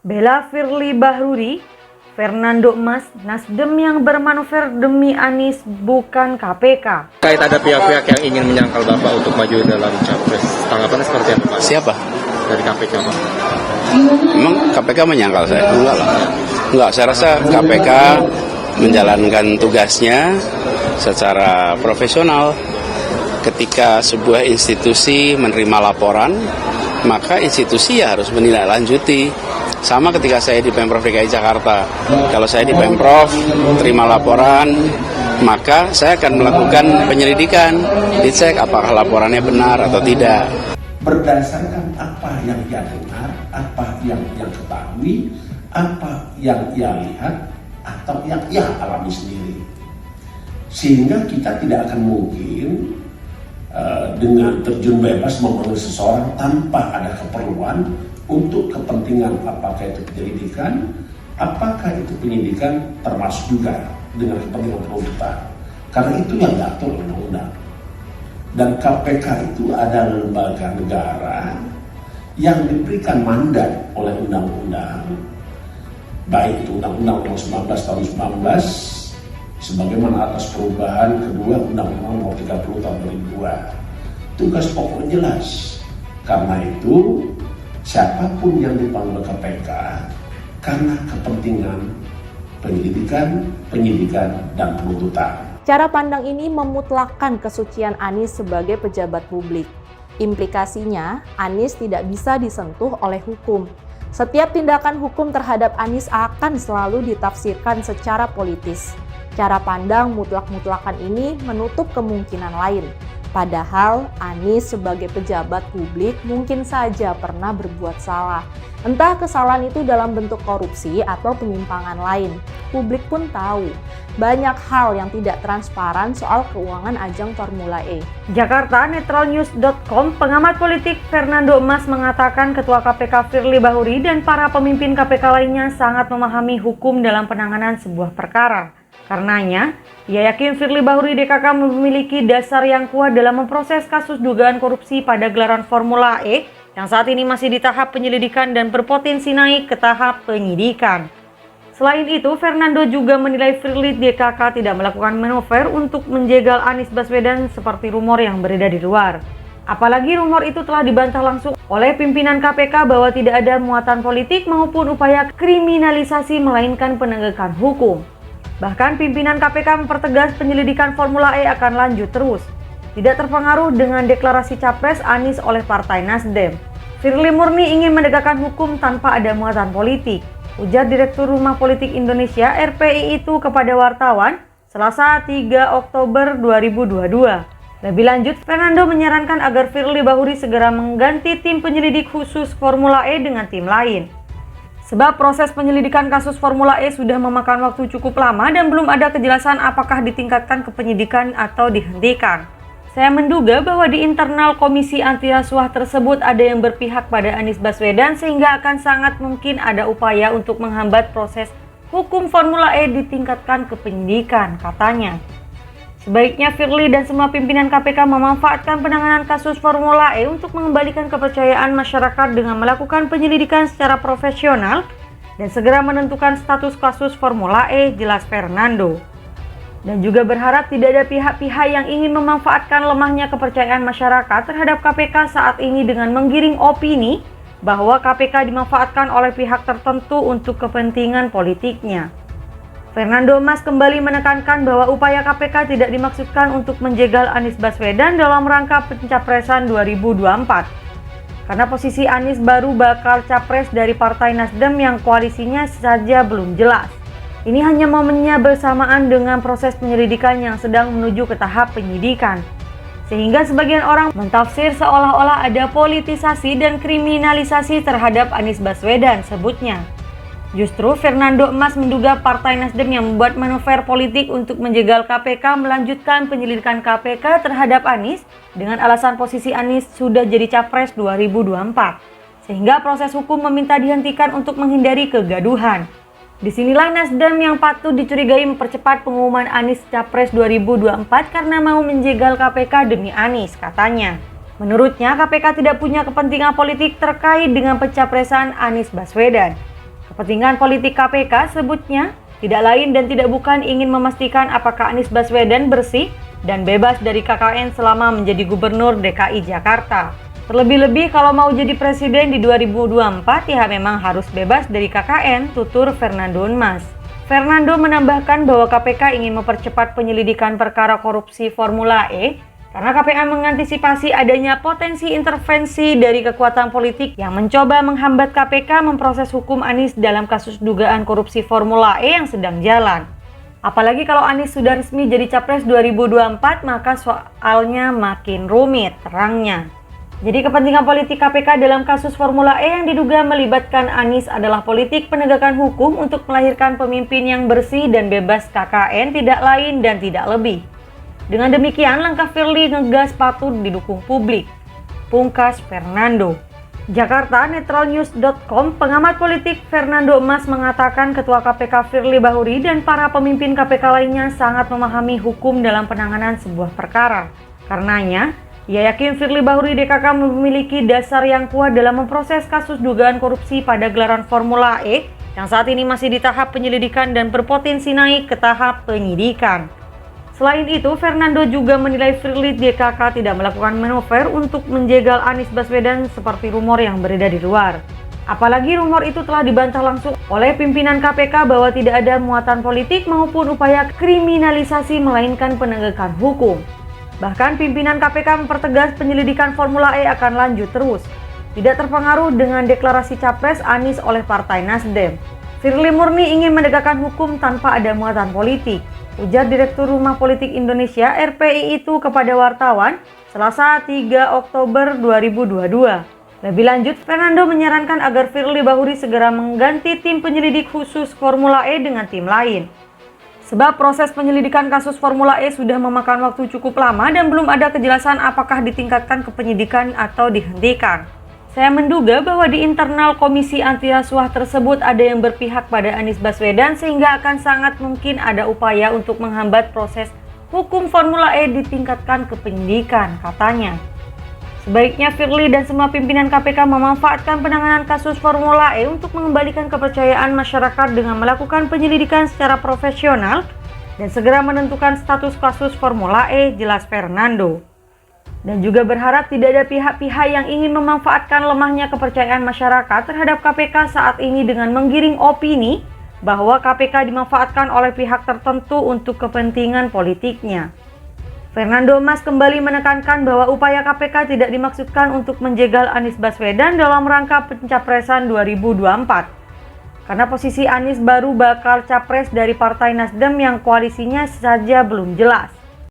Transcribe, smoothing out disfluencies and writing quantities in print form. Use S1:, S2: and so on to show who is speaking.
S1: Bela Firly Bahuri, Fernando Mas, Nasdem yang bermanuver demi Anies bukan KPK.
S2: Kait ada pihak-pihak yang ingin menyangkal Bapak untuk maju dalam capres, tanggapannya seperti apa Pak?
S3: Siapa?
S2: Dari KPK Pak.
S3: Emang KPK menyangkal saya? Enggak lah. Enggak, saya rasa KPK menjalankan tugasnya secara profesional. Ketika sebuah institusi menerima laporan, maka institusi ya harus menindaklanjuti. Sama ketika saya di Pemprov DKI Jakarta. Kalau saya di Pemprov terima laporan, maka saya akan melakukan penyelidikan, dicek apakah laporannya benar atau tidak.
S4: Berdasarkan apa yang ia dengar, apa yang ia ketahui, apa yang ia lihat, atau yang ia alami sendiri. Sehingga kita tidak akan mungkin dengan terjun bebas memanggil seseorang tanpa ada keperluan untuk kepentingan, apakah itu penyelidikan, apakah itu penyidikan termasuk juga dengan kepentingan penuntutan. Karena itu yang diatur undang-undang. Dan KPK itu adalah lembaga negara yang diberikan mandat oleh undang-undang, baik itu Undang-Undang Nomor 19 Tahun 19, sebagaimana atas perubahan kedua Undang-Undang Nomor 30 Tahun 2002. Tugas pokoknya jelas. Karena itu siapapun yang dipanggil KPK karena kepentingan penyelidikan, penyidikan, dan penuntutan.
S5: Cara pandang ini memutlakkan kesucian Anies sebagai pejabat publik. Implikasinya, Anies tidak bisa disentuh oleh hukum. Setiap tindakan hukum terhadap Anies akan selalu ditafsirkan secara politis. Cara pandang mutlak-mutlakan ini menutup kemungkinan lain. Padahal Anies sebagai pejabat publik mungkin saja pernah berbuat salah. Entah kesalahan itu dalam bentuk korupsi atau penyimpangan lain. Publik pun tahu banyak hal yang tidak transparan soal keuangan ajang Formula E.
S1: Jakarta, netralnews.com, pengamat politik Fernando Mas mengatakan Ketua KPK Firly Bahuri dan para pemimpin KPK lainnya sangat memahami hukum dalam penanganan sebuah perkara. Karenanya, ia yakin Firly Bahuri DKK memiliki dasar yang kuat dalam memproses kasus dugaan korupsi pada gelaran Formula E yang saat ini masih di tahap penyelidikan dan berpotensi naik ke tahap penyidikan. Selain itu, Fernando juga menilai Firly DKK tidak melakukan manuver untuk menjegal Anies Baswedan seperti rumor yang beredar di luar. Apalagi rumor itu telah dibantah langsung oleh pimpinan KPK bahwa tidak ada muatan politik maupun upaya kriminalisasi melainkan penegakan hukum. Bahkan pimpinan KPK mempertegas penyelidikan Formula E akan lanjut terus, tidak terpengaruh dengan deklarasi capres Anies oleh Partai Nasdem. Firly murni ingin menegakkan hukum tanpa ada muatan politik, ujar Direktur Rumah Politik Indonesia RPI itu kepada wartawan Selasa 3 Oktober 2022. Lebih lanjut, Fernando menyarankan agar Firly Bahuri segera mengganti tim penyelidik khusus Formula E dengan tim lain. Sebab proses penyelidikan kasus Formula E sudah memakan waktu cukup lama dan belum ada kejelasan apakah ditingkatkan ke penyidikan atau dihentikan. Saya menduga bahwa di internal Komisi Anti Rasuah tersebut ada yang berpihak pada Anies Baswedan sehingga akan sangat mungkin ada upaya untuk menghambat proses hukum Formula E ditingkatkan ke penyidikan, katanya. Sebaiknya Firly dan semua pimpinan KPK memanfaatkan penanganan kasus Formula E untuk mengembalikan kepercayaan masyarakat dengan melakukan penyelidikan secara profesional dan segera menentukan status kasus Formula E, jelas Fernando. Dan juga berharap tidak ada pihak-pihak yang ingin memanfaatkan lemahnya kepercayaan masyarakat terhadap KPK saat ini dengan menggiring opini bahwa KPK dimanfaatkan oleh pihak tertentu untuk kepentingan politiknya. Fernando Mas kembali menekankan bahwa upaya KPK tidak dimaksudkan untuk menjegal Anies Baswedan dalam rangka pencapresan 2024. Karena posisi Anies baru bakal capres dari Partai Nasdem yang koalisinya saja belum jelas. Ini hanya momennya bersamaan dengan proses penyelidikan yang sedang menuju ke tahap penyidikan. Sehingga sebagian orang mentafsir seolah-olah ada politisasi dan kriminalisasi terhadap Anies Baswedan, sebutnya. Justru Fernando Mas menduga Partai Nasdem yang membuat manuver politik untuk menjegal KPK melanjutkan penyelidikan KPK terhadap Anies dengan alasan posisi Anies sudah jadi capres 2024. Sehingga proses hukum meminta dihentikan untuk menghindari kegaduhan. Disinilah Nasdem yang patut dicurigai mempercepat pengumuman Anies capres 2024 karena mau menjegal KPK demi Anies, katanya. Menurutnya KPK tidak punya kepentingan politik terkait dengan pencapresan Anies Baswedan. Kepentingan politik KPK sebutnya tidak lain dan tidak bukan ingin memastikan apakah Anies Baswedan bersih dan bebas dari KKN selama menjadi Gubernur DKI Jakarta. Terlebih-lebih kalau mau jadi presiden di 2024 ya memang harus bebas dari KKN, tutur Fernando Mas. Fernando menambahkan bahwa KPK ingin mempercepat penyelidikan perkara korupsi Formula E karena KPK mengantisipasi adanya potensi intervensi dari kekuatan politik yang mencoba menghambat KPK memproses hukum Anies dalam kasus dugaan korupsi Formula E yang sedang jalan. Apalagi kalau Anies sudah resmi jadi Capres 2024, maka soalnya makin rumit, terangnya. Jadi kepentingan politik KPK dalam kasus Formula E yang diduga melibatkan Anies adalah politik penegakan hukum untuk melahirkan pemimpin yang bersih dan bebas KKN, tidak lain dan tidak lebih. Dengan demikian, langkah Firly ngegas patut didukung publik. Pungkas Fernando. Jakarta, netralnews.com, pengamat politik Fernando Mas mengatakan Ketua KPK Firly Bahuri dan para pemimpin KPK lainnya sangat memahami hukum dalam penanganan sebuah perkara. Karenanya, ia yakin Firly Bahuri DKK memiliki dasar yang kuat dalam memproses kasus dugaan korupsi pada gelaran Formula E yang saat ini masih di tahap penyelidikan dan berpotensi naik ke tahap penyidikan. Selain itu, Fernando juga menilai Firly DKK tidak melakukan manuver untuk menjegal Anies Baswedan seperti rumor yang beredar di luar. Apalagi rumor itu telah dibantah langsung oleh pimpinan KPK bahwa tidak ada muatan politik maupun upaya kriminalisasi melainkan penegakan hukum. Bahkan pimpinan KPK mempertegas penyelidikan Formula E akan lanjut terus, tidak terpengaruh dengan deklarasi Capres Anies oleh Partai Nasdem. Firly murni ingin menegakkan hukum tanpa ada muatan politik, ujar Direktur Rumah Politik Indonesia RPI itu kepada wartawan Selasa 3 Oktober 2022. Lebih lanjut, Fernando menyarankan agar Firly Bahuri segera mengganti tim penyelidik khusus Formula E dengan tim lain. Sebab proses penyelidikan kasus Formula E sudah memakan waktu cukup lama dan belum ada kejelasan apakah ditingkatkan ke penyidikan atau dihentikan. Saya menduga bahwa di internal Komisi Anti Rasuah tersebut ada yang berpihak pada Anies Baswedan sehingga akan sangat mungkin ada upaya untuk menghambat proses hukum Formula E ditingkatkan ke penyidikan, katanya. Sebaiknya Firly dan semua pimpinan KPK memanfaatkan penanganan kasus Formula E untuk mengembalikan kepercayaan masyarakat dengan melakukan penyelidikan secara profesional dan segera menentukan status kasus Formula E, jelas Fernando. Dan juga berharap tidak ada pihak-pihak yang ingin memanfaatkan lemahnya kepercayaan masyarakat terhadap KPK saat ini dengan menggiring opini bahwa KPK dimanfaatkan oleh pihak tertentu untuk kepentingan politiknya. Fernando Mas kembali menekankan bahwa upaya KPK tidak dimaksudkan untuk menjegal Anies Baswedan dalam rangka pencapresan 2024. Karena posisi Anies baru bakal capres dari Partai Nasdem yang koalisinya saja belum jelas.